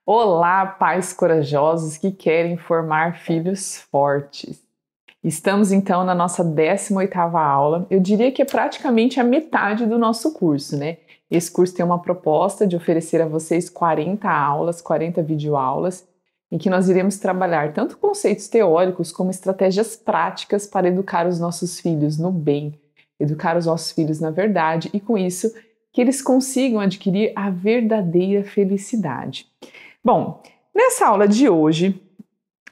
Olá, pais corajosos que querem formar filhos fortes. Estamos então na nossa 18ª aula. Eu diria que é praticamente a metade do nosso curso, né? Esse curso tem uma proposta de oferecer a vocês 40 aulas, 40 videoaulas, em que nós iremos trabalhar tanto conceitos teóricos como estratégias práticas para educar os nossos filhos no bem, educar os nossos filhos na verdade e, com isso, que eles consigam adquirir a verdadeira felicidade. Bom, nessa aula de hoje,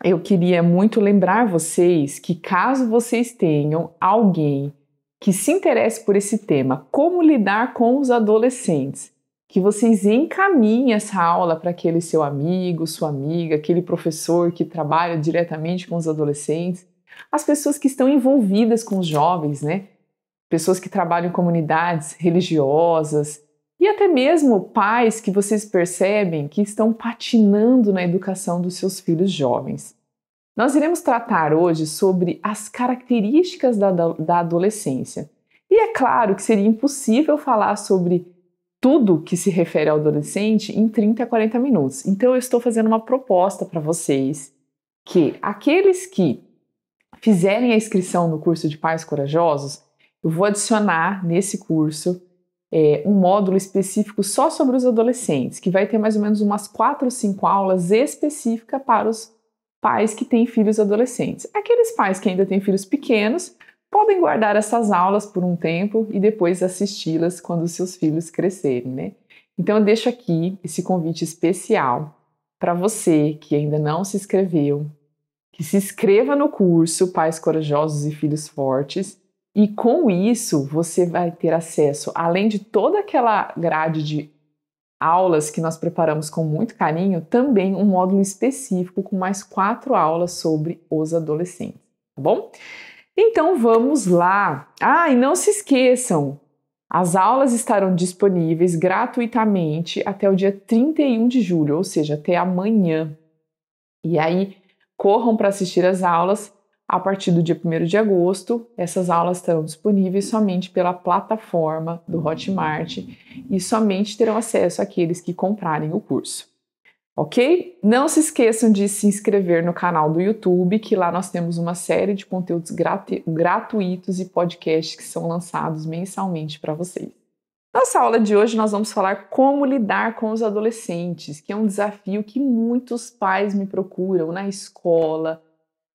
eu queria muito lembrar vocês que caso vocês tenham alguém que se interesse por esse tema, como lidar com os adolescentes, que vocês encaminhem essa aula para aquele seu amigo, sua amiga, aquele professor que trabalha diretamente com os adolescentes, as pessoas que estão envolvidas com os jovens, né? Pessoas que trabalham em comunidades religiosas, e até mesmo pais que vocês percebem que estão patinando na educação dos seus filhos jovens. Nós iremos tratar hoje sobre as características da adolescência. E é claro que seria impossível falar sobre tudo que se refere ao adolescente em 30 a 40 minutos. Então eu estou fazendo uma proposta para vocês que aqueles que fizerem a inscrição no curso de Pais Corajosos, eu vou adicionar nesse curso um módulo específico só sobre os adolescentes, que vai ter mais ou menos umas 4 ou 5 aulas específicas para os pais que têm filhos adolescentes. Aqueles pais que ainda têm filhos pequenos podem guardar essas aulas por um tempo e depois assisti-las quando os seus filhos crescerem, né? Então eu deixo aqui esse convite especial para você que ainda não se inscreveu, que se inscreva no curso Pais Corajosos e Filhos Fortes. E com isso, você vai ter acesso, além de toda aquela grade de aulas que nós preparamos com muito carinho, também um módulo específico com mais 4 aulas sobre os adolescentes, tá bom? Então vamos lá! E não se esqueçam, as aulas estarão disponíveis gratuitamente até o dia 31 de julho, ou seja, até amanhã. E aí, corram para assistir as aulas. A partir do dia 1º de agosto, essas aulas estarão disponíveis somente pela plataforma do Hotmart e somente terão acesso àqueles que comprarem o curso. Ok? Não se esqueçam de se inscrever no canal do YouTube, que lá nós temos uma série de conteúdos gratuitos e podcasts que são lançados mensalmente para vocês. Nossa aula de hoje nós vamos falar como lidar com os adolescentes, que é um desafio que muitos pais me procuram na escola,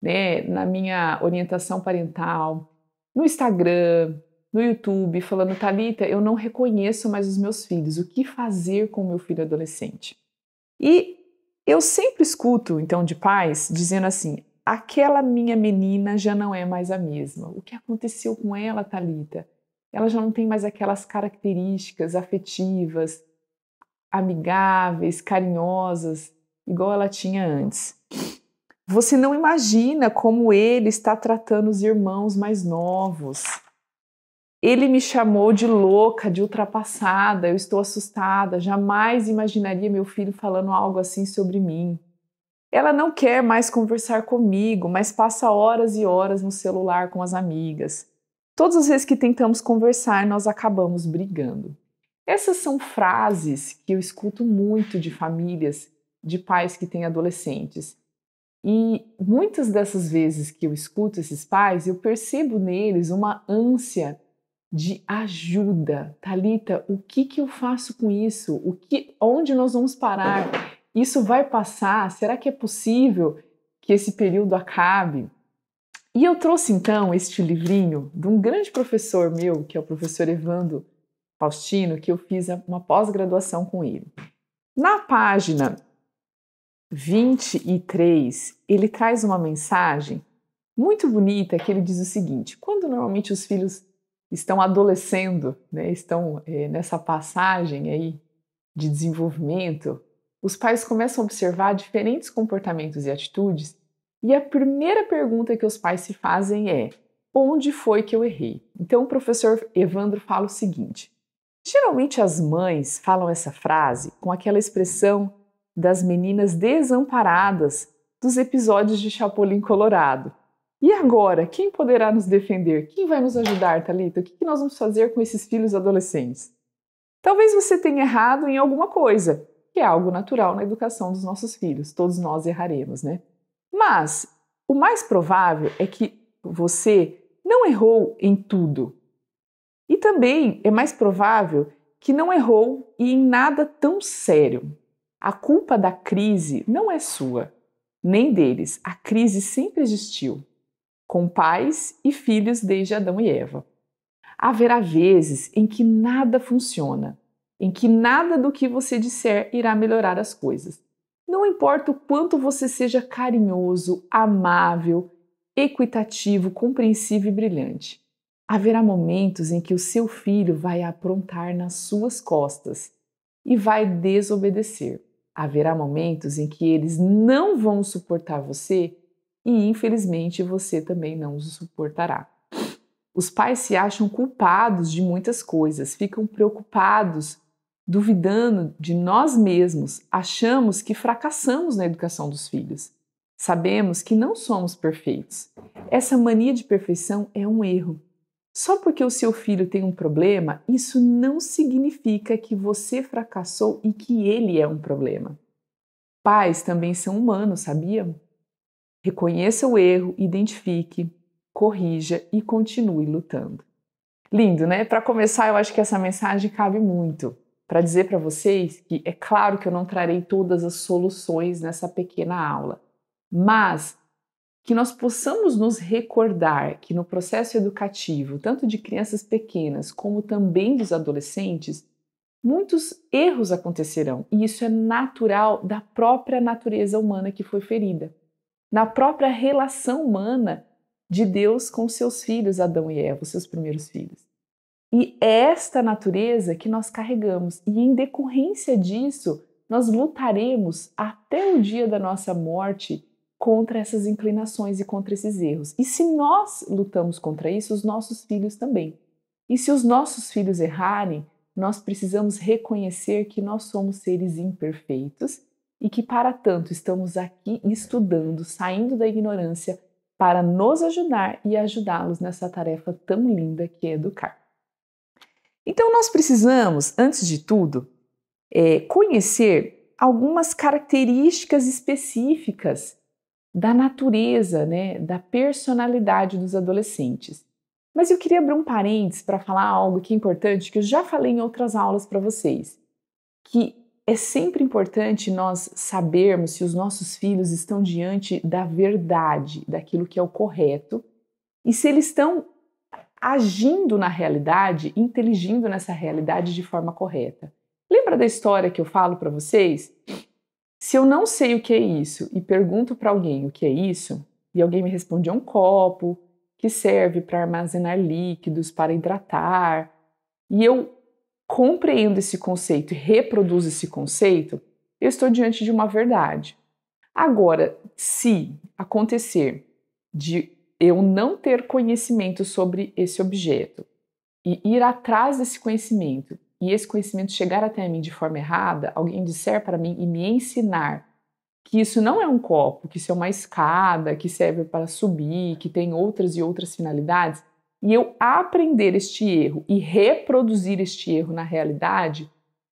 né, na minha orientação parental, no Instagram, no YouTube, falando: Thalita, eu não reconheço mais os meus filhos, o que fazer com o meu filho adolescente? E eu sempre escuto, então, de pais dizendo assim: aquela minha menina já não é mais a mesma. O que aconteceu com ela, Thalita? Ela já não tem mais aquelas características afetivas, amigáveis, carinhosas, igual ela tinha antes. Você não imagina como ele está tratando os irmãos mais novos. Ele me chamou de louca, de ultrapassada, eu estou assustada, jamais imaginaria meu filho falando algo assim sobre mim. Ela não quer mais conversar comigo, mas passa horas e horas no celular com as amigas. Todas as vezes que tentamos conversar, nós acabamos brigando. Essas são frases que eu escuto muito de famílias, de pais que têm adolescentes. E muitas dessas vezes que eu escuto esses pais, eu percebo neles uma ânsia de ajuda. Thalita, o que eu faço com isso? Onde nós vamos parar? Isso vai passar? Será que é possível que esse período acabe? E eu trouxe então este livrinho de um grande professor meu, que é o professor Evandro Faustino, que eu fiz uma pós-graduação com ele. Na página 23, ele traz uma mensagem muito bonita que ele diz o seguinte: quando normalmente os filhos estão adolescendo, né, estão nessa passagem aí de desenvolvimento, os pais começam a observar diferentes comportamentos e atitudes e a primeira pergunta que os pais se fazem é: onde foi que eu errei? Então o professor Evandro fala o seguinte: geralmente as mães falam essa frase com aquela expressão das meninas desamparadas dos episódios de Chapolin Colorado. E agora, quem poderá nos defender? Quem vai nos ajudar, Thalita? O que nós vamos fazer com esses filhos adolescentes? Talvez você tenha errado em alguma coisa que é algo natural na educação dos nossos filhos. Todos nós erraremos, né? Mas o mais provável é que você não errou em tudo. E também é mais provável que não errou e em nada tão sério. A culpa da crise não é sua, nem deles. A crise sempre existiu, com pais e filhos desde Adão e Eva. Haverá vezes em que nada funciona, em que nada do que você disser irá melhorar as coisas. Não importa o quanto você seja carinhoso, amável, equitativo, compreensivo e brilhante. Haverá momentos em que o seu filho vai aprontar nas suas costas e vai desobedecer. Haverá momentos em que eles não vão suportar você e, infelizmente, você também não os suportará. Os pais se acham culpados de muitas coisas, ficam preocupados, duvidando de nós mesmos, achamos que fracassamos na educação dos filhos. Sabemos que não somos perfeitos. Essa mania de perfeição é um erro. Só porque o seu filho tem um problema, isso não significa que você fracassou e que ele é um problema. Pais também são humanos, sabiam? Reconheça o erro, identifique, corrija e continue lutando. Lindo, né? Para começar, eu acho que essa mensagem cabe muito para dizer para vocês que é claro que eu não trarei todas as soluções nessa pequena aula, mas que nós possamos nos recordar que no processo educativo, tanto de crianças pequenas como também dos adolescentes, muitos erros acontecerão e isso é natural da própria natureza humana que foi ferida, na própria relação humana de Deus com seus filhos, Adão e Eva, os seus primeiros filhos. E é esta natureza que nós carregamos e em decorrência disso, nós lutaremos até o dia da nossa morte contra essas inclinações e contra esses erros. E se nós lutamos contra isso, os nossos filhos também. E se os nossos filhos errarem, nós precisamos reconhecer que nós somos seres imperfeitos e que, para tanto, estamos aqui estudando, saindo da ignorância, para nos ajudar e ajudá-los nessa tarefa tão linda que é educar. Então, nós precisamos, antes de tudo, conhecer algumas características específicas da natureza, né, da personalidade dos adolescentes. Mas eu queria abrir um parênteses para falar algo que é importante, que eu já falei em outras aulas para vocês, que é sempre importante nós sabermos se os nossos filhos estão diante da verdade, daquilo que é o correto, e se eles estão agindo na realidade, inteligindo nessa realidade de forma correta. Lembra da história que eu falo para vocês? Se eu não sei o que é isso e pergunto para alguém o que é isso, e alguém me responde é um copo que serve para armazenar líquidos, para hidratar, e eu compreendo esse conceito e reproduzo esse conceito, eu estou diante de uma verdade. Agora, se acontecer de eu não ter conhecimento sobre esse objeto e ir atrás desse conhecimento e esse conhecimento chegar até mim de forma errada, alguém disser para mim e me ensinar que isso não é um copo, que isso é uma escada, que serve para subir, que tem outras e outras finalidades, e eu aprender este erro e reproduzir este erro na realidade,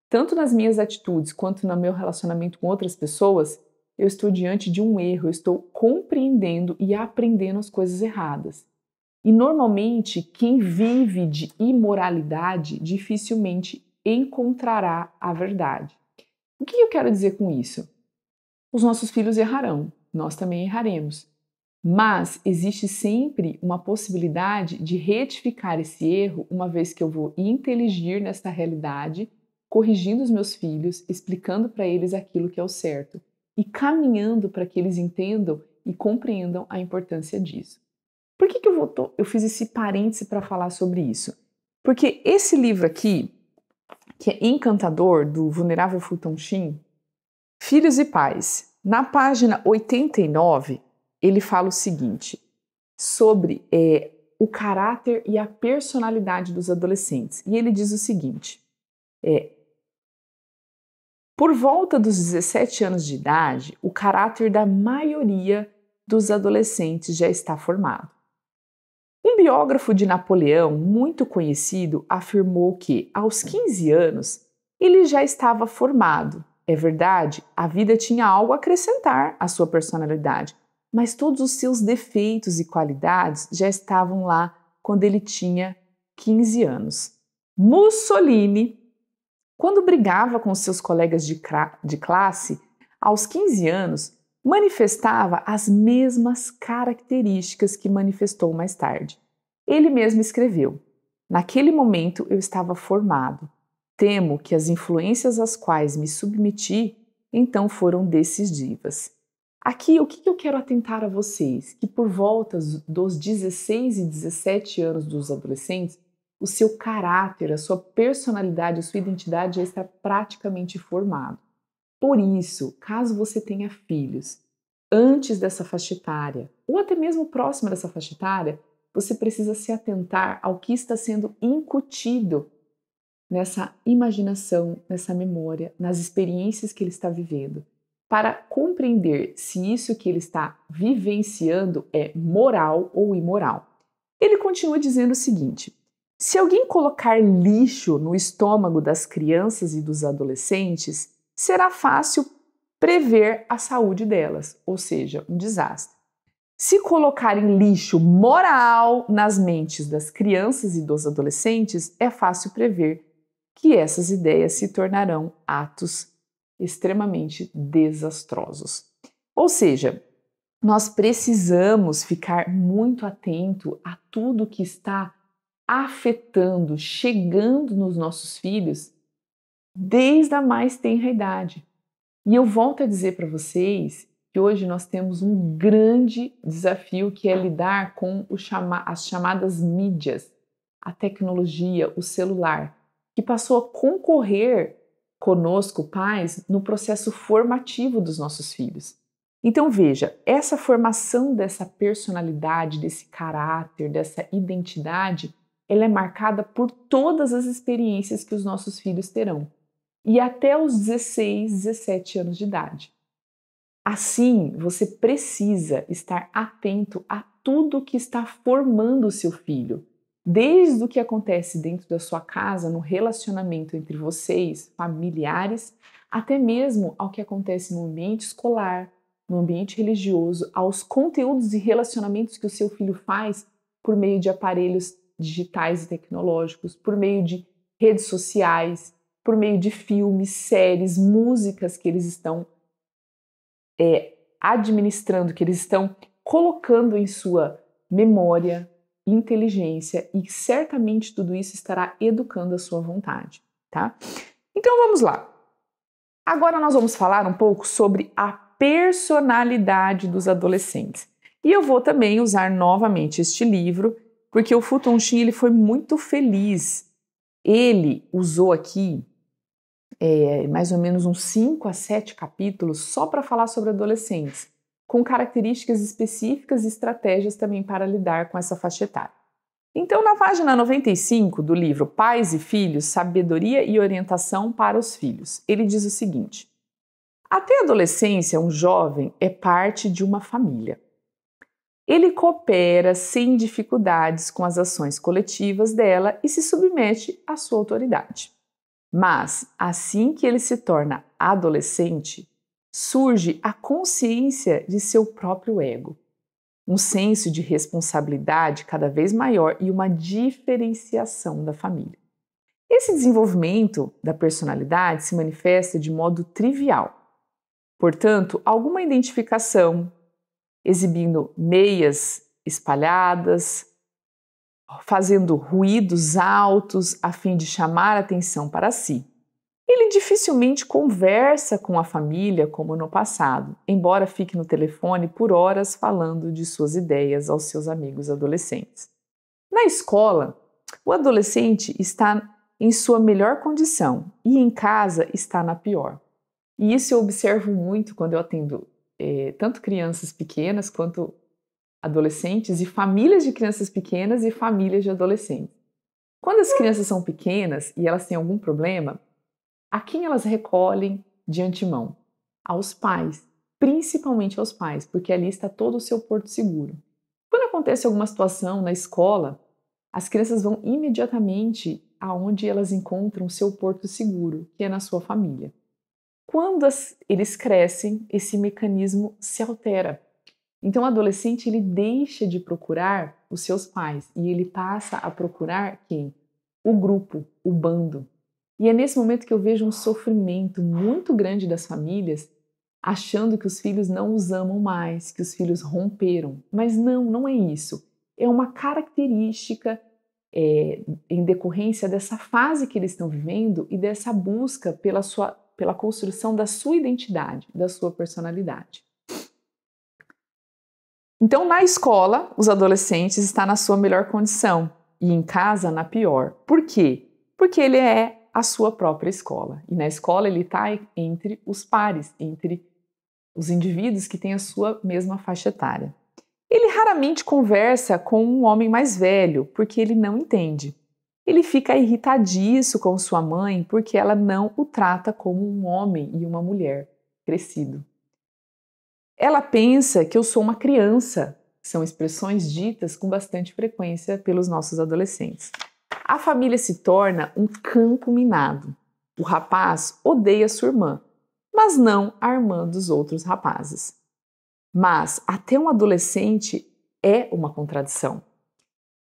tanto nas minhas atitudes quanto no meu relacionamento com outras pessoas, eu estou diante de um erro, eu estou compreendendo e aprendendo as coisas erradas. E normalmente quem vive de imoralidade dificilmente encontrará a verdade. O que eu quero dizer com isso? Os nossos filhos errarão, nós também erraremos. Mas existe sempre uma possibilidade de retificar esse erro, uma vez que eu vou inteligir nesta realidade, corrigindo os meus filhos, explicando para eles aquilo que é o certo e caminhando para que eles entendam e compreendam a importância disso. Por que eu fiz esse parêntese para falar sobre isso? Porque esse livro aqui, que é encantador, do Venerável Fulton Sheen, Filhos e Pais, na página 89, ele fala o seguinte, sobre o caráter e a personalidade dos adolescentes. E ele diz o seguinte, por volta dos 17 anos de idade, o caráter da maioria dos adolescentes já está formado. Um biógrafo de Napoleão, muito conhecido, afirmou que, aos 15 anos, ele já estava formado é verdade, a vida tinha algo a acrescentar à sua personalidade, mas todos os seus defeitos e qualidades já estavam lá quando ele tinha 15 anos. Mussolini, quando brigava com seus colegas de classe, aos 15 anos, manifestava as mesmas características que manifestou mais tarde. Ele mesmo escreveu: "Naquele momento eu estava formado. Temo que as influências às quais me submeti então foram decisivas." Aqui, o que eu quero atentar a vocês? Que por volta dos 16 e 17 anos dos adolescentes, o seu caráter, a sua personalidade, a sua identidade já está praticamente formado. Por isso, caso você tenha filhos antes dessa faixa etária, ou até mesmo próxima dessa faixa etária, você precisa se atentar ao que está sendo incutido nessa imaginação, nessa memória, nas experiências que ele está vivendo, para compreender se isso que ele está vivenciando é moral ou imoral. Ele continua dizendo o seguinte: se alguém colocar lixo no estômago das crianças e dos adolescentes, será fácil prever a saúde delas, ou seja, um desastre. Se colocarem lixo moral nas mentes das crianças e dos adolescentes, é fácil prever que essas ideias se tornarão atos extremamente desastrosos. Ou seja, nós precisamos ficar muito atento a tudo que está afetando, chegando nos nossos filhos desde a mais tenra idade. E eu volto a dizer para vocês que hoje nós temos um grande desafio, que é lidar com as chamadas mídias, a tecnologia, o celular, que passou a concorrer conosco, pais, no processo formativo dos nossos filhos. Então veja, essa formação dessa personalidade, desse caráter, dessa identidade, ela é marcada por todas as experiências que os nossos filhos terão, e até os 16, 17 anos de idade. Assim, você precisa estar atento a tudo que está formando o seu filho, desde o que acontece dentro da sua casa, no relacionamento entre vocês, familiares, até mesmo ao que acontece no ambiente escolar, no ambiente religioso, aos conteúdos e relacionamentos que o seu filho faz por meio de aparelhos digitais e tecnológicos, por meio de redes sociais, por meio de filmes, séries, músicas que eles estão administrando, que eles estão colocando em sua memória, inteligência, e certamente tudo isso estará educando a sua vontade, tá? Então vamos lá. Agora nós vamos falar um pouco sobre a personalidade dos adolescentes. E eu vou também usar novamente este livro, porque o Fulton Sheen ele foi muito feliz. Ele usou aqui mais ou menos uns 5 a 7 capítulos só para falar sobre adolescentes, com características específicas e estratégias também para lidar com essa faixa etária. Então, na página 95 do livro Pais e Filhos, Sabedoria e Orientação para os Filhos, ele diz o seguinte: até a adolescência, um jovem é parte de uma família. Ele coopera sem dificuldades com as ações coletivas dela e se submete à sua autoridade. Mas, assim que ele se torna adolescente, surge a consciência de seu próprio ego, um senso de responsabilidade cada vez maior e uma diferenciação da família. Esse desenvolvimento da personalidade se manifesta de modo trivial. Portanto, alguma identificação, exibindo meias espalhadas, fazendo ruídos altos a fim de chamar a atenção para si. Ele dificilmente conversa com a família como no passado, embora fique no telefone por horas falando de suas ideias aos seus amigos adolescentes. Na escola, o adolescente está em sua melhor condição e em casa está na pior. E isso eu observo muito quando eu atendo tanto crianças pequenas quanto adolescentes e famílias de crianças pequenas e famílias de adolescentes. Quando as crianças são pequenas e elas têm algum problema, a quem elas recolhem de antemão? Aos pais, principalmente aos pais, porque ali está todo o seu porto seguro. Quando acontece alguma situação na escola, as crianças vão imediatamente aonde elas encontram o seu porto seguro, que é na sua família. quando eles crescem, esse mecanismo se altera. Então, o adolescente ele deixa de procurar os seus pais e ele passa a procurar quem? O grupo, o bando. E é nesse momento que eu vejo um sofrimento muito grande das famílias, achando que os filhos não os amam mais, que os filhos romperam. Mas não é isso. É uma característica em decorrência dessa fase que eles estão vivendo e dessa busca pela construção da sua identidade, da sua personalidade. Então, na escola, os adolescentes estão na sua melhor condição e em casa, na pior. Por quê? Porque ele é a sua própria escola. E na escola ele está entre os pares, entre os indivíduos que têm a sua mesma faixa etária. Ele raramente conversa com um homem mais velho, porque ele não entende. Ele fica irritadiço com sua mãe porque ela não o trata como um homem e uma mulher crescido. Ela pensa que eu sou uma criança. São expressões ditas com bastante frequência pelos nossos adolescentes. A família se torna um campo minado. O rapaz odeia sua irmã, mas não a irmã dos outros rapazes. Mas até um adolescente é uma contradição.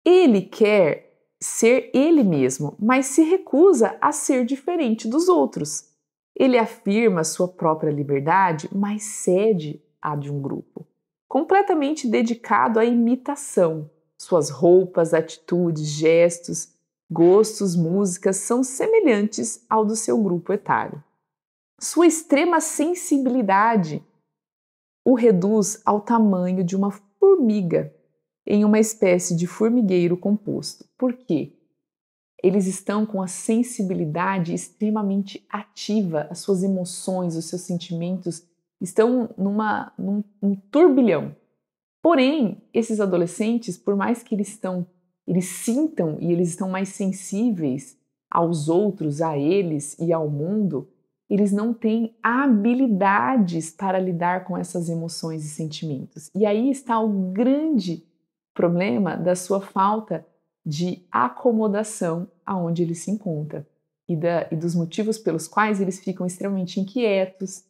Ele quer ser ele mesmo, mas se recusa a ser diferente dos outros. Ele afirma sua própria liberdade, mas cede à de um grupo. Completamente dedicado à imitação. Suas roupas, atitudes, gestos, gostos, músicas são semelhantes ao do seu grupo etário. Sua extrema sensibilidade o reduz ao tamanho de uma formiga em uma espécie de formigueiro composto. Por quê? Eles estão com a sensibilidade extremamente ativa, as suas emoções, os seus sentimentos estão num turbilhão. Porém, esses adolescentes, por mais que eles sintam e eles estão mais sensíveis aos outros, a eles e ao mundo, eles não têm habilidades para lidar com essas emoções e sentimentos. E aí está o grande problema da sua falta de acomodação aonde ele se encontra e dos motivos pelos quais eles ficam extremamente inquietos,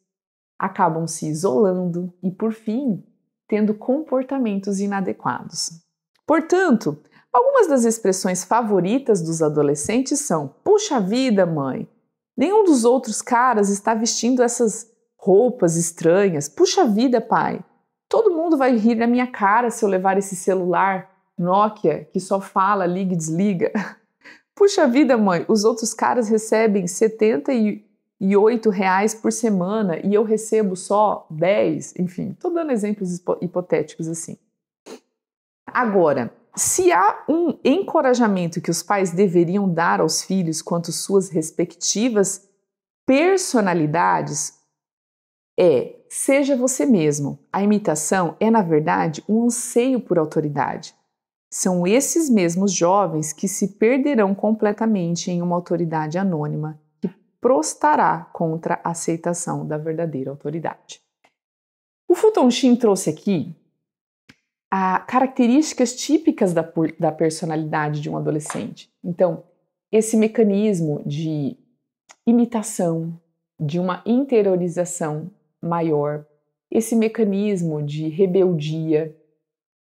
acabam se isolando e, por fim, tendo comportamentos inadequados. Portanto, algumas das expressões favoritas dos adolescentes são: "Puxa vida, mãe! Nenhum dos outros caras está vestindo essas roupas estranhas. Puxa vida, pai! Todo mundo vai rir na minha cara se eu levar esse celular Nokia que só fala, liga e desliga. Puxa vida, mãe! Os outros caras recebem R$78 por semana e eu recebo só 10. Enfim, estou dando exemplos hipotéticos assim. Agora, se há um encorajamento que os pais deveriam dar aos filhos quanto às suas respectivas personalidades, seja você mesmo. A imitação é, na verdade, um anseio por autoridade. São esses mesmos jovens que se perderão completamente em uma autoridade anônima que prostará contra a aceitação da verdadeira autoridade. O Fulton Sheen trouxe aqui características típicas da personalidade de um adolescente. Então, esse mecanismo de imitação, de uma interiorização maior, esse mecanismo de rebeldia,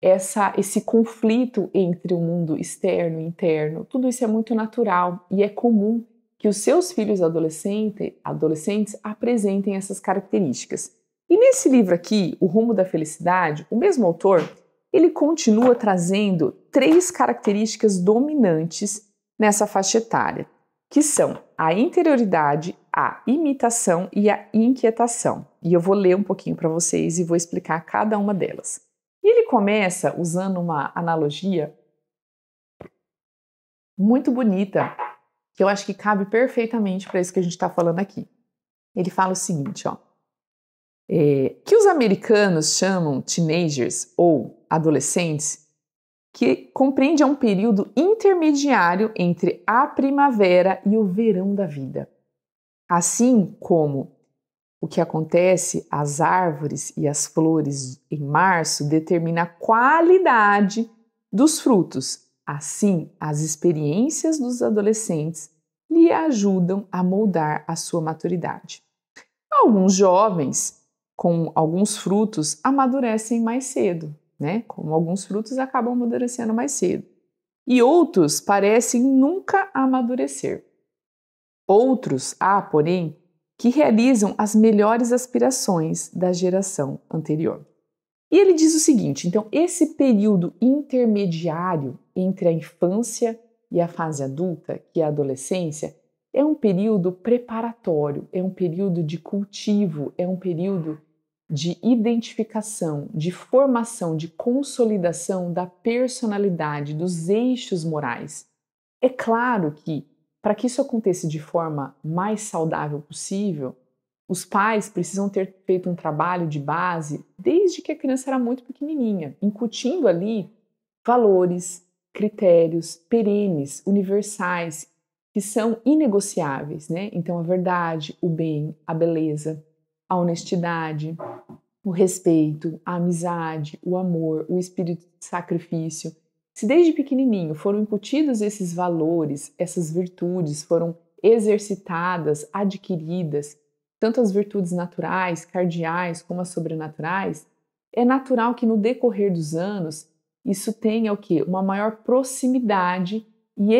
esse conflito entre o mundo externo e interno, tudo isso é muito natural e é comum que os seus filhos adolescentes apresentem essas características. E nesse livro aqui, O Rumo da Felicidade, o mesmo autor, ele continua trazendo 3 características dominantes nessa faixa etária, que são a interioridade, a imitação e a inquietação. E eu vou ler um pouquinho para vocês e vou explicar cada uma delas. E ele começa usando uma analogia muito bonita, que eu acho que cabe perfeitamente para isso que a gente está falando aqui. Ele fala o seguinte, que os americanos chamam teenagers ou adolescentes, que compreende um período intermediário entre a primavera e o verão da vida. Assim como o que acontece às árvores e às flores em março determina a qualidade dos frutos, assim as experiências dos adolescentes lhe ajudam a moldar a sua maturidade. Alguns jovens, com alguns frutos, amadurecem mais cedo, né? Como alguns frutos acabam amadurecendo mais cedo. E outros parecem nunca amadurecer. Outros há, porém, que realizam as melhores aspirações da geração anterior. E ele diz o seguinte, então, esse período intermediário entre a infância e a fase adulta, que é a adolescência, é um período preparatório, é um período de cultivo, é um período de identificação, de formação, de consolidação da personalidade, dos eixos morais. É claro que, para que isso aconteça de forma mais saudável possível, os pais precisam ter feito um trabalho de base desde que a criança era muito pequenininha, incutindo ali valores, critérios perenes, universais, que são inegociáveis, né? Então, a verdade, o bem, a beleza, a honestidade, o respeito, a amizade, o amor, o espírito de sacrifício. Se desde pequenininho foram incutidos esses valores, essas virtudes foram exercitadas, adquiridas, tanto as virtudes naturais, cardeais, como as sobrenaturais, é natural que no decorrer dos anos isso tenha o quê? Uma maior proximidade e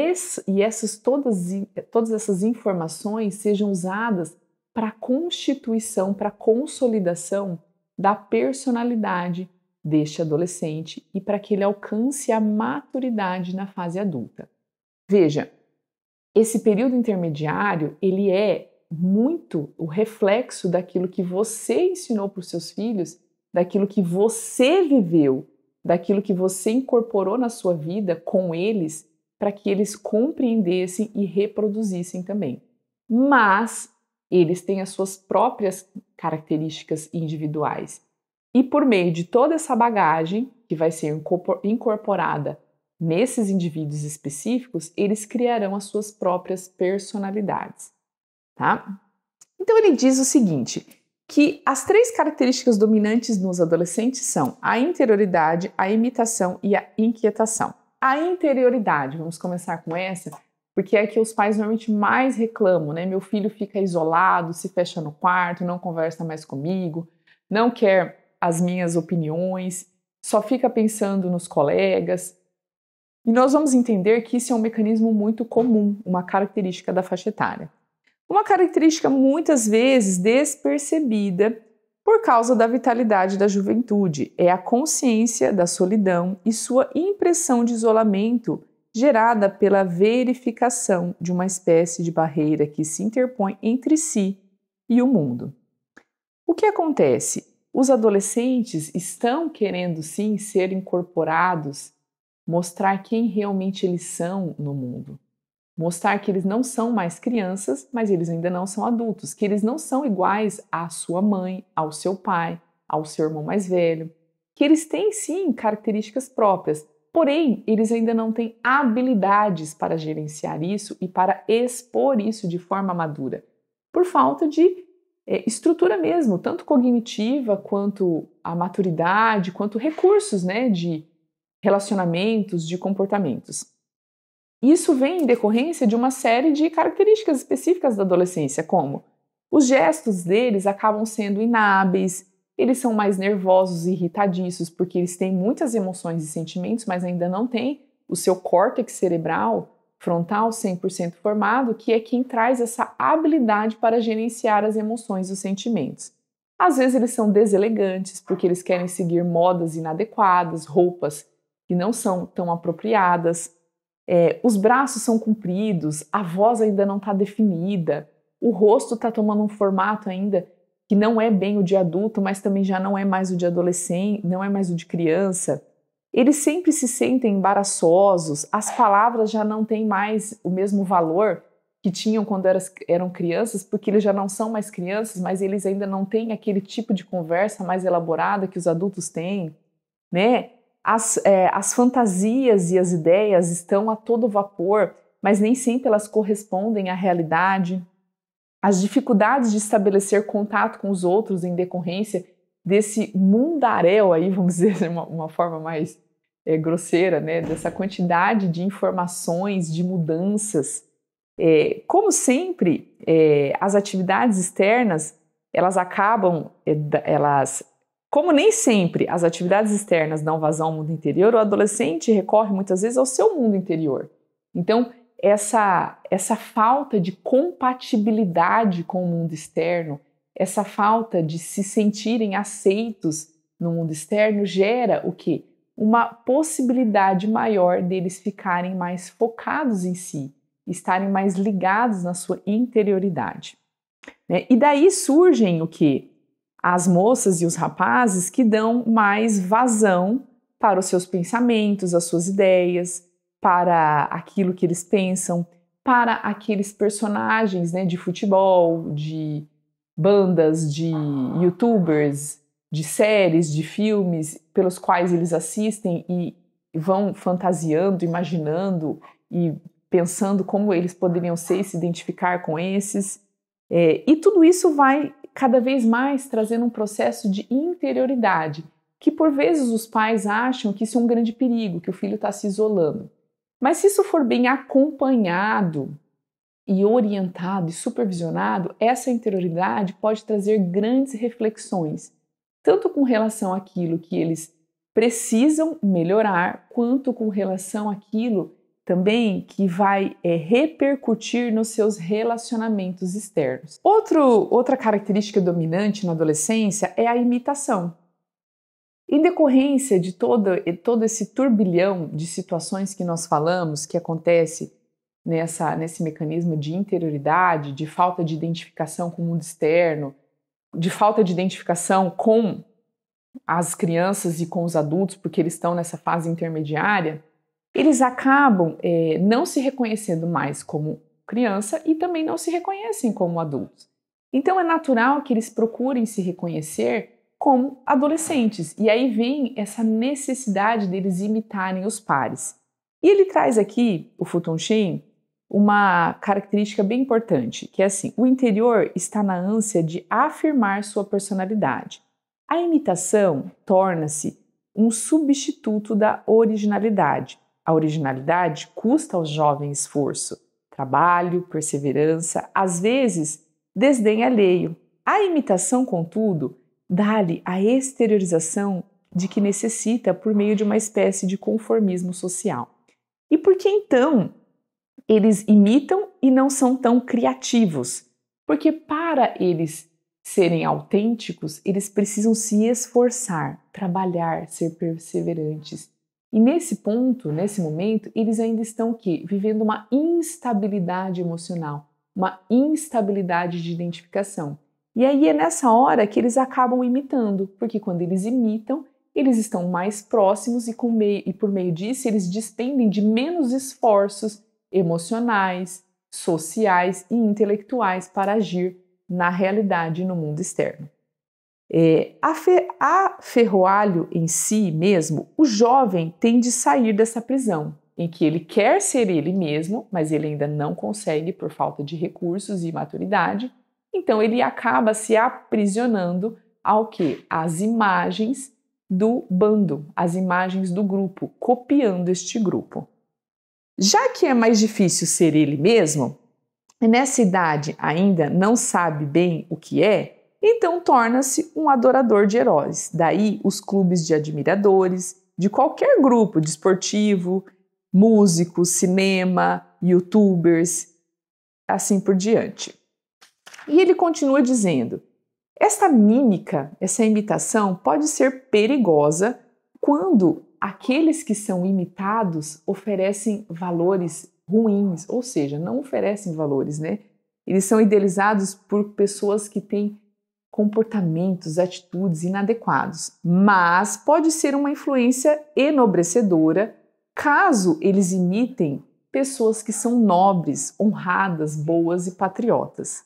todas essas informações sejam usadas para a constituição, para a consolidação da personalidade deste adolescente e para que ele alcance a maturidade na fase adulta. Veja, esse período intermediário, ele é muito o reflexo daquilo que você ensinou para os seus filhos, daquilo que você viveu, daquilo que você incorporou na sua vida com eles, para que eles compreendessem e reproduzissem também. Mas eles têm as suas próprias características individuais. E por meio de toda essa bagagem que vai ser incorporada nesses indivíduos específicos, eles criarão as suas próprias personalidades, tá? Então ele diz o seguinte, que as 3 características dominantes nos adolescentes são a interioridade, a imitação e a inquietação. A interioridade, vamos começar com essa, porque é que os pais normalmente mais reclamam, né? Meu filho fica isolado, se fecha no quarto, não conversa mais comigo, não quer as minhas opiniões, só fica pensando nos colegas. E nós vamos entender que isso é um mecanismo muito comum, uma característica da faixa etária. Uma característica muitas vezes despercebida por causa da vitalidade da juventude, é a consciência da solidão e sua impressão de isolamento gerada pela verificação de uma espécie de barreira que se interpõe entre si e o mundo. O que acontece? Os adolescentes estão querendo sim ser incorporados, mostrar quem realmente eles são no mundo. Mostrar que eles não são mais crianças, mas eles ainda não são adultos, que eles não são iguais à sua mãe, ao seu pai, ao seu irmão mais velho, que eles têm sim características próprias, porém eles ainda não têm habilidades para gerenciar isso e para expor isso de forma madura, por falta de estrutura mesmo, tanto cognitiva quanto a maturidade, quanto recursos, né, de relacionamentos, de comportamentos. Isso vem em decorrência de uma série de características específicas da adolescência, como os gestos deles acabam sendo inábeis, eles são mais nervosos e irritadiços porque eles têm muitas emoções e sentimentos, mas ainda não têm o seu córtex cerebral frontal 100% formado, que é quem traz essa habilidade para gerenciar as emoções e os sentimentos. Às vezes eles são deselegantes porque eles querem seguir modas inadequadas, roupas que não são tão apropriadas. Os braços são compridos, a voz ainda não está definida, o rosto está tomando um formato ainda que não é bem o de adulto, mas também já não é mais o de adolescente, não é mais o de criança. Eles sempre se sentem embaraçosos, as palavras já não têm mais o mesmo valor que tinham quando eram crianças, porque eles já não são mais crianças, mas eles ainda não têm aquele tipo de conversa mais elaborada que os adultos têm, né? As fantasias e as ideias estão a todo vapor, mas nem sempre elas correspondem à realidade. As dificuldades de estabelecer contato com os outros em decorrência desse mundaréu aí, vamos dizer de uma forma mais grosseira, né? Dessa quantidade de informações, de mudanças. Como sempre, as atividades externas elas acabam, como nem sempre as atividades externas dão vazão ao mundo interior, o adolescente recorre muitas vezes ao seu mundo interior. Então, essa falta de compatibilidade com o mundo externo, essa falta de se sentirem aceitos no mundo externo gera o quê? Uma possibilidade maior deles ficarem mais focados em si, estarem mais ligados na sua interioridade. Né? E daí surgem o quê? As moças e os rapazes que dão mais vazão para os seus pensamentos, as suas ideias, para aquilo que eles pensam, para aqueles personagens, né, de futebol, de bandas, de youtubers, de séries, de filmes, pelos quais eles assistem e vão fantasiando, imaginando e pensando como eles poderiam ser e se identificar com esses. E tudo isso vai cada vez mais trazendo um processo de interioridade, que por vezes os pais acham que isso é um grande perigo, que o filho está se isolando. Mas se isso for bem acompanhado e orientado e supervisionado, essa interioridade pode trazer grandes reflexões, tanto com relação àquilo que eles precisam melhorar, quanto com relação àquilo também que vai repercutir nos seus relacionamentos externos. Outra característica dominante na adolescência é a imitação. Em decorrência de todo esse turbilhão de situações que nós falamos, que acontece nesse mecanismo de interioridade, de falta de identificação com o mundo externo, de falta de identificação com as crianças e com os adultos, porque eles estão nessa fase intermediária, eles acabam não se reconhecendo mais como criança e também não se reconhecem como adultos. Então é natural que eles procurem se reconhecer como adolescentes. E aí vem essa necessidade deles imitarem os pares. E ele traz aqui, o Fulton Sheen, uma característica bem importante, que é assim, o interior está na ânsia de afirmar sua personalidade. A imitação torna-se um substituto da originalidade. A originalidade custa ao jovem esforço, trabalho, perseverança, às vezes desdém alheio. A imitação, contudo, dá-lhe a exteriorização de que necessita por meio de uma espécie de conformismo social. E por que então eles imitam e não são tão criativos? Porque para eles serem autênticos, eles precisam se esforçar, trabalhar, ser perseverantes. E nesse ponto, nesse momento, eles ainda estão o quê? Vivendo uma instabilidade emocional, uma instabilidade de identificação. E aí é nessa hora que eles acabam imitando, porque quando eles imitam, eles estão mais próximos e por meio disso eles despendem de menos esforços emocionais, sociais e intelectuais para agir na realidade e no mundo externo. A ferroalho em si mesmo, o jovem tem de sair dessa prisão, em que ele quer ser ele mesmo, mas ele ainda não consegue por falta de recursos e maturidade. Então ele acaba se aprisionando ao quê? Às imagens do bando, às imagens do grupo, copiando este grupo. Já que é mais difícil ser ele mesmo, e nessa idade ainda não sabe bem o que é, então torna-se um adorador de heróis. Daí os clubes de admiradores de qualquer grupo desportivo, músicos, cinema, youtubers, assim por diante. E ele continua dizendo, esta mímica, essa imitação pode ser perigosa quando aqueles que são imitados oferecem valores ruins, ou seja, não oferecem valores, né? Eles são idealizados por pessoas que têm comportamentos, atitudes inadequados, mas pode ser uma influência enobrecedora caso eles imitem pessoas que são nobres, honradas, boas e patriotas.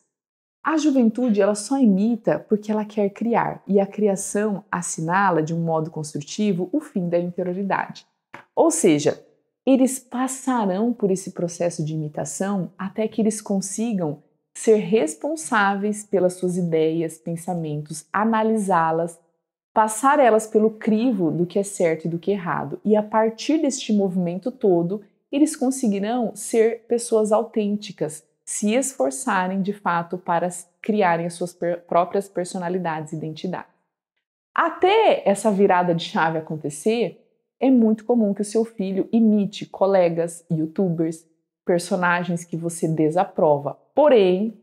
A juventude ela só imita porque ela quer criar, e a criação assinala de um modo construtivo o fim da interioridade. Ou seja, eles passarão por esse processo de imitação até que eles consigam ser responsáveis pelas suas ideias, pensamentos, analisá-las, passar elas pelo crivo do que é certo e do que é errado. E a partir deste movimento todo, eles conseguirão ser pessoas autênticas, se esforçarem de fato para criarem as suas próprias personalidades e identidades. Até essa virada de chave acontecer, é muito comum que o seu filho imite colegas, youtubers, personagens que você desaprova. Porém,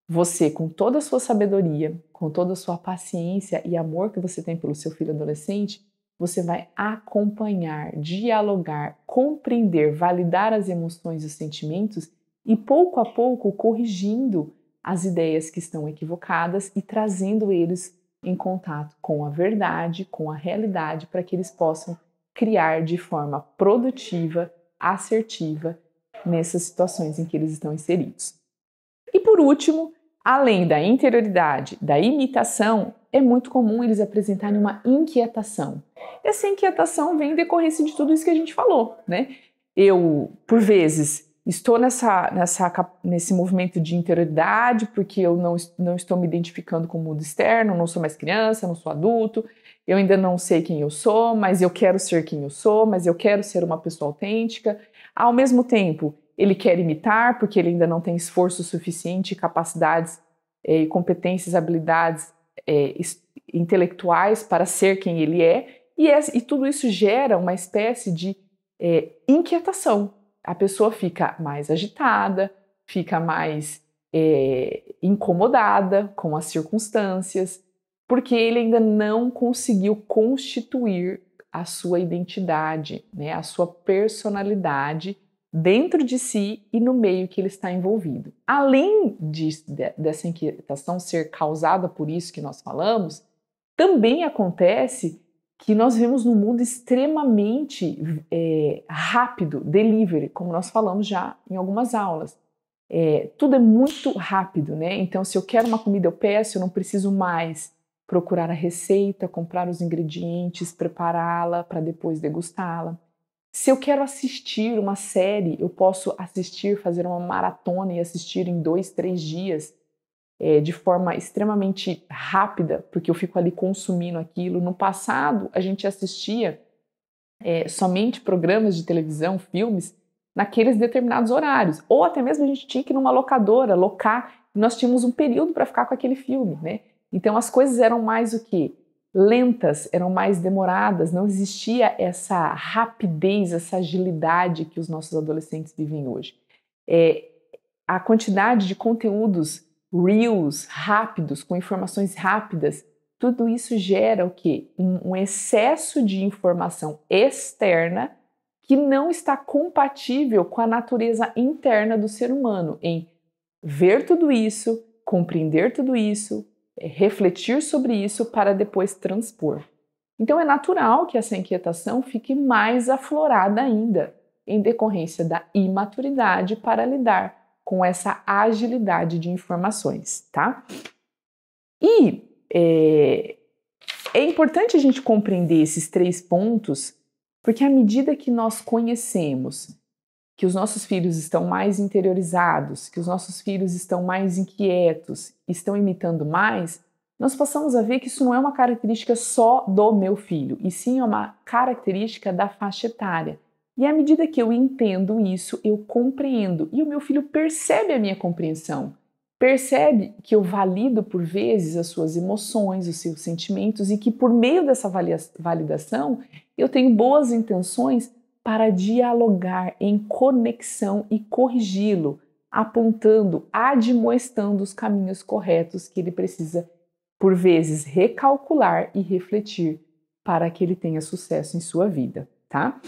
você, com toda a sua sabedoria, com toda a sua paciência e amor que você tem pelo seu filho adolescente, você vai acompanhar, dialogar, compreender, validar as emoções e os sentimentos e pouco a pouco corrigindo as ideias que estão equivocadas e trazendo eles em contato com a verdade, com a realidade, para que eles possam criar de forma produtiva, assertiva, nessas situações em que eles estão inseridos. E por último, além da interioridade, da imitação, é muito comum eles apresentarem uma inquietação. Essa inquietação vem em decorrência de tudo isso que a gente falou, né? Eu, por vezes, estou nesse movimento de interioridade porque eu não estou me identificando com o mundo externo, não sou mais criança, não sou adulto, eu ainda não sei quem eu sou, mas eu quero ser quem eu sou, mas eu quero ser uma pessoa autêntica. Ao mesmo tempo, ele quer imitar porque ele ainda não tem esforço suficiente, capacidades e competências, habilidades intelectuais para ser quem ele é, e tudo isso gera uma espécie de inquietação. A pessoa fica mais agitada, fica mais incomodada com as circunstâncias, porque ele ainda não conseguiu constituir a sua identidade, né, a sua personalidade dentro de si e no meio que ele está envolvido. Além dessa inquietação ser causada por isso que nós falamos, também acontece que nós vivemos num mundo extremamente rápido, delivery, como nós falamos já em algumas aulas. Tudo é muito rápido, né? Então, se eu quero uma comida, eu peço, eu não preciso mais procurar a receita, comprar os ingredientes, prepará-la para depois degustá-la. Se eu quero assistir uma série, eu posso assistir, fazer uma maratona e assistir em 2, 3 dias, de forma extremamente rápida, porque eu fico ali consumindo aquilo. No passado, a gente assistia somente programas de televisão, filmes, naqueles determinados horários. Ou até mesmo a gente tinha que ir numa locadora, locar, e nós tínhamos um período para ficar com aquele filme, né? Então as coisas eram mais o quê? Lentas, eram mais demoradas, não existia essa rapidez, essa agilidade que os nossos adolescentes vivem hoje. A quantidade de conteúdos reels rápidos, com informações rápidas, tudo isso gera o quê? Um excesso de informação externa que não está compatível com a natureza interna do ser humano em ver tudo isso, compreender tudo isso, refletir sobre isso para depois transpor. Então é natural que essa inquietação fique mais aflorada ainda, em decorrência da imaturidade para lidar com essa agilidade de informações, tá? E é importante a gente compreender esses 3 pontos, porque à medida que nós conhecemos que os nossos filhos estão mais interiorizados, que os nossos filhos estão mais inquietos, estão imitando mais, nós passamos a ver que isso não é uma característica só do meu filho, e sim é uma característica da faixa etária. E à medida que eu entendo isso, eu compreendo, e o meu filho percebe a minha compreensão, percebe que eu valido por vezes as suas emoções, os seus sentimentos, e que por meio dessa validação eu tenho boas intenções para dialogar em conexão e corrigi-lo, apontando, admoestando os caminhos corretos que ele precisa, por vezes, recalcular e refletir para que ele tenha sucesso em sua vida, tá?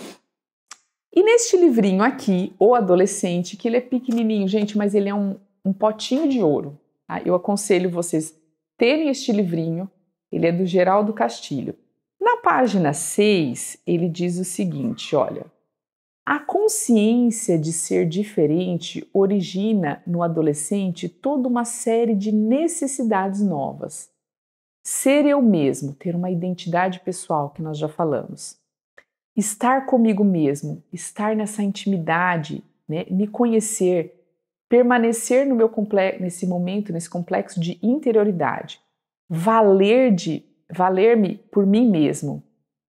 E neste livrinho aqui, O Adolescente, que ele é pequenininho, gente, mas ele é um potinho de ouro, tá? Eu aconselho vocês terem este livrinho, ele é do Geraldo Castilho. Na página 6, ele diz o seguinte, olha, a consciência de ser diferente origina no adolescente toda uma série de necessidades novas. Ser eu mesmo, ter uma identidade pessoal, que nós já falamos. Estar comigo mesmo, estar nessa intimidade, né? Me conhecer, permanecer no nesse momento, nesse complexo de interioridade. Valer-me por mim mesmo,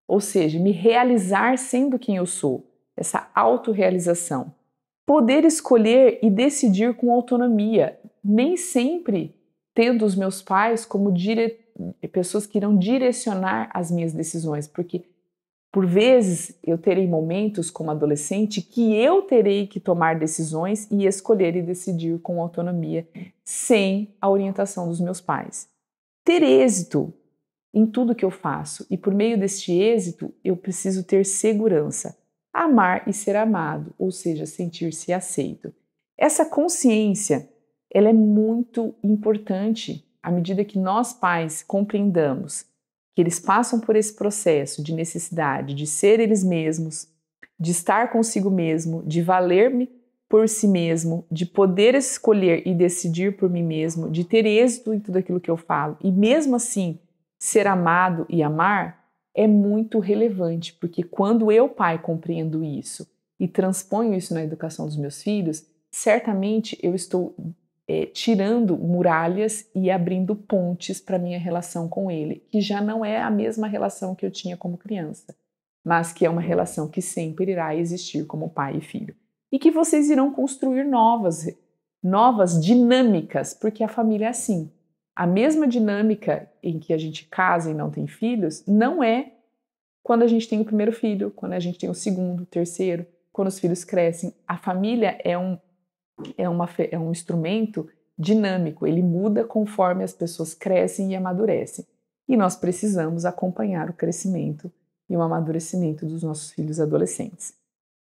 ou seja, me realizar sendo quem eu sou, essa autorrealização. poder escolher e decidir com autonomia, nem sempre tendo os meus pais como pessoas que irão direcionar as minhas decisões, porque por vezes eu terei momentos como adolescente que eu terei que tomar decisões e escolher e decidir com autonomia, sem a orientação dos meus pais. Ter êxito em tudo que eu faço, e por meio deste êxito eu preciso ter segurança, amar e ser amado, ou seja, sentir-se aceito. Essa consciência, ela é muito importante à medida que nós pais compreendamos que eles passam por esse processo de necessidade de ser eles mesmos, de estar consigo mesmo, de valer-me por si mesmo, de poder escolher e decidir por mim mesmo, de ter êxito em tudo aquilo que eu falo e mesmo assim ser amado e amar, é muito relevante, porque quando eu, pai, compreendo isso e transponho isso na educação dos meus filhos, certamente eu estou tirando muralhas e abrindo pontes para minha relação com ele, que já não é a mesma relação que eu tinha como criança, mas que é uma relação que sempre irá existir como pai e filho. E que vocês irão construir novas dinâmicas, porque a família é assim. A mesma dinâmica em que a gente casa e não tem filhos, não é quando a gente tem o primeiro filho, quando a gente tem o segundo, o terceiro, quando os filhos crescem. A família é um instrumento dinâmico, ele muda conforme as pessoas crescem e amadurecem. E nós precisamos acompanhar o crescimento e o amadurecimento dos nossos filhos adolescentes.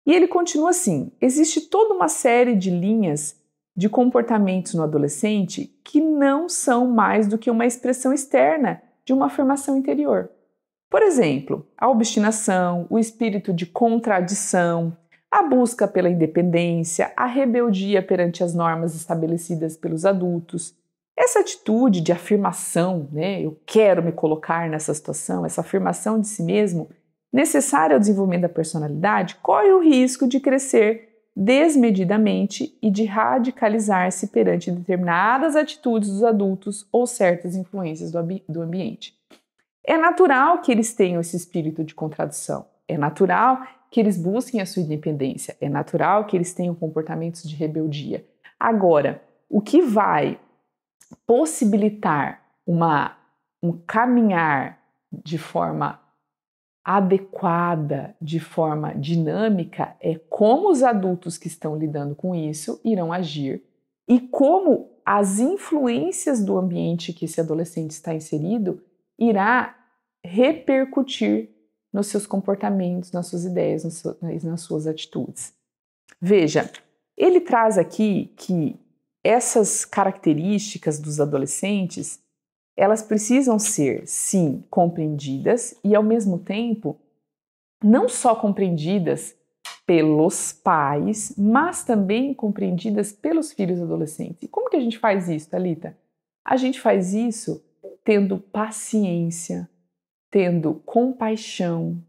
E ele continua assim: existe toda uma série de linhas de comportamentos no adolescente que não são mais do que uma expressão externa de uma afirmação interior. Por exemplo, a obstinação, o espírito de contradição, a busca pela independência, a rebeldia perante as normas estabelecidas pelos adultos. Essa atitude de afirmação, eu quero me colocar nessa situação, essa afirmação de si mesmo, necessária ao desenvolvimento da personalidade, corre o risco de crescer desmedidamente e de radicalizar-se perante determinadas atitudes dos adultos ou certas influências do ambiente. É natural que eles tenham esse espírito de contradição, é natural que eles busquem a sua independência, é natural que eles tenham comportamentos de rebeldia. Agora, o que vai possibilitar um caminhar de forma adequada, de forma dinâmica, é como os adultos que estão lidando com isso irão agir e como as influências do ambiente que esse adolescente está inserido irá repercutir nos seus comportamentos, nas suas ideias, nas suas atitudes. Veja, ele traz aqui que essas características dos adolescentes, elas precisam ser, sim, compreendidas e, ao mesmo tempo, não só compreendidas pelos pais, mas também compreendidas pelos filhos adolescentes. E como que a gente faz isso, Thalita? A gente faz isso tendo paciência, tendo compaixão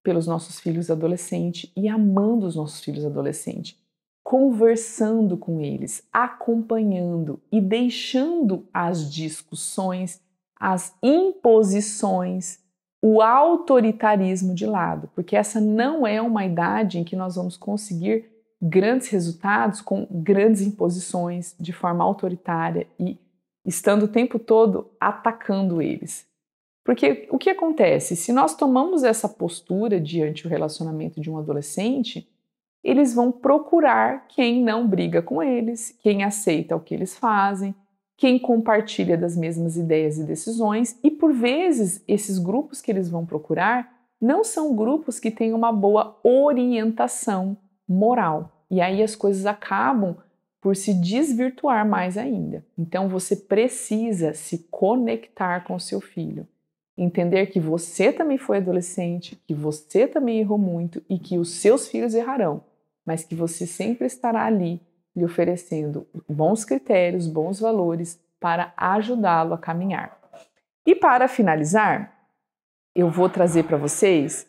pelos nossos filhos adolescentes e amando os nossos filhos adolescentes, conversando com eles, acompanhando e deixando as discussões, as imposições, o autoritarismo de lado, porque essa não é uma idade em que nós vamos conseguir grandes resultados com grandes imposições de forma autoritária e estando o tempo todo atacando eles. Porque o que acontece? Se nós tomamos essa postura diante do relacionamento de um adolescente, eles vão procurar quem não briga com eles, quem aceita o que eles fazem, quem compartilha das mesmas ideias e decisões, e por vezes esses grupos que eles vão procurar não são grupos que têm uma boa orientação moral. E aí as coisas acabam por se desvirtuar mais ainda. Então você precisa se conectar com o seu filho. Entender que você também foi adolescente, que você também errou muito e que os seus filhos errarão, mas que você sempre estará ali lhe oferecendo bons critérios, bons valores para ajudá-lo a caminhar. E para finalizar, eu vou trazer para vocês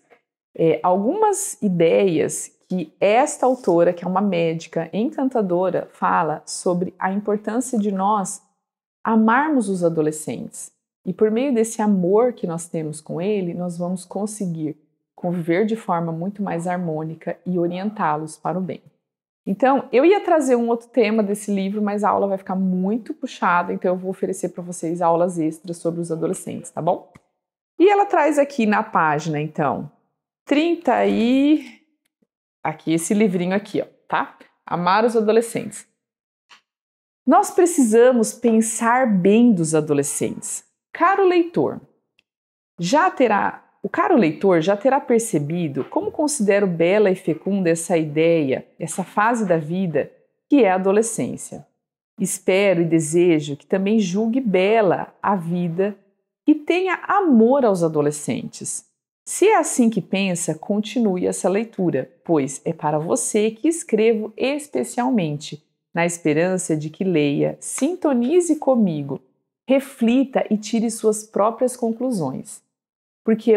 algumas ideias que esta autora, que é uma médica encantadora, fala sobre a importância de nós amarmos os adolescentes. E por meio desse amor que nós temos com ele, nós vamos conseguir conviver de forma muito mais harmônica e orientá-los para o bem. Então, eu ia trazer um outro tema desse livro, mas a aula vai ficar muito puxada, então eu vou oferecer para vocês aulas extras sobre os adolescentes, tá bom? E ela traz aqui na página, então, 30 e... aqui, esse livrinho aqui, ó, tá? Amar os adolescentes. Nós precisamos pensar bem dos adolescentes. Caro leitor, o caro leitor já terá percebido como considero bela e fecunda essa ideia, essa fase da vida que é a adolescência. Espero e desejo que também julgue bela a vida e tenha amor aos adolescentes. Se é assim que pensa, continue essa leitura, pois é para você que escrevo especialmente, na esperança de que leia, sintonize comigo, reflita e tire suas próprias conclusões. Porque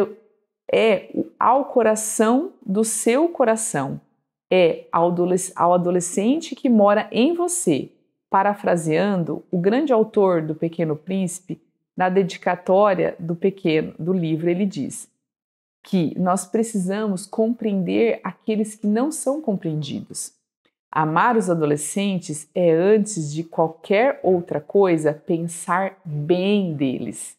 é ao coração do seu coração, é ao adolescente que mora em você. Parafraseando o grande autor do Pequeno Príncipe, na dedicatória do livro, ele diz que nós precisamos compreender aqueles que não são compreendidos. Amar os adolescentes é, antes de qualquer outra coisa, pensar bem deles.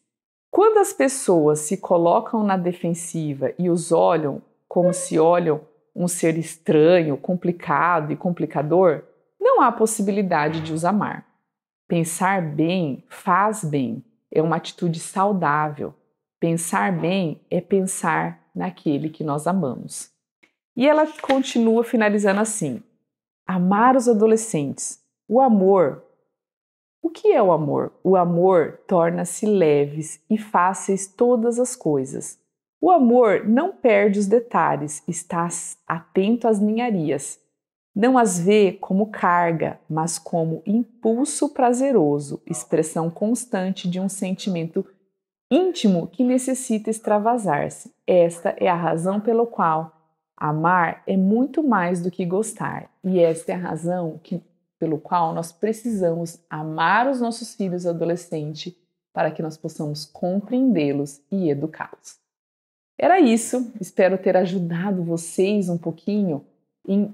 Quando as pessoas se colocam na defensiva e os olham como se olham um ser estranho, complicado e complicador, não há possibilidade de os amar. Pensar bem faz bem, é uma atitude saudável. Pensar bem é pensar naquele que nós amamos. E ela continua finalizando assim: amar os adolescentes. O amor. O que é o amor? O amor torna-se leves e fáceis todas as coisas. O amor não perde os detalhes, está atento às ninharias. Não as vê como carga, mas como impulso prazeroso, expressão constante de um sentimento íntimo que necessita extravasar-se. Esta é a razão pela qual amar é muito mais do que gostar. E esta é a razão pelo qual nós precisamos amar os nossos filhos adolescentes para que nós possamos compreendê-los e educá-los. Era isso, espero ter ajudado vocês um pouquinho em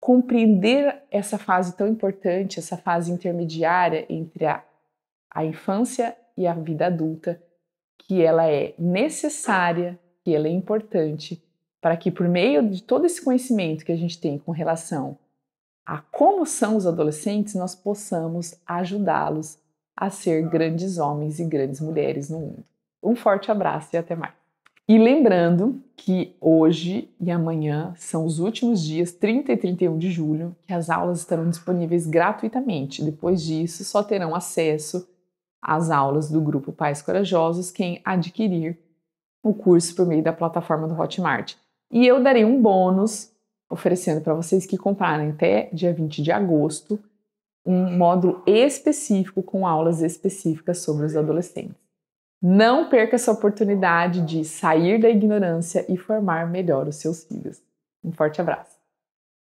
compreender essa fase tão importante, essa fase intermediária entre a infância e a vida adulta, que ela é necessária, que ela é importante, para que por meio de todo esse conhecimento que a gente tem com relação a como são os adolescentes, nós possamos ajudá-los a ser grandes homens e grandes mulheres no mundo. Um forte abraço e até mais. E lembrando que hoje e amanhã são os últimos dias, 30 e 31 de julho, que as aulas estarão disponíveis gratuitamente. Depois disso, só terão acesso às aulas do grupo Pais Corajosos quem adquirir o curso por meio da plataforma do Hotmart. E eu darei um bônus oferecendo para vocês que comprarem até dia 20 de agosto um módulo específico com aulas específicas sobre os adolescentes. Não perca essa oportunidade de sair da ignorância e formar melhor os seus filhos. Um forte abraço!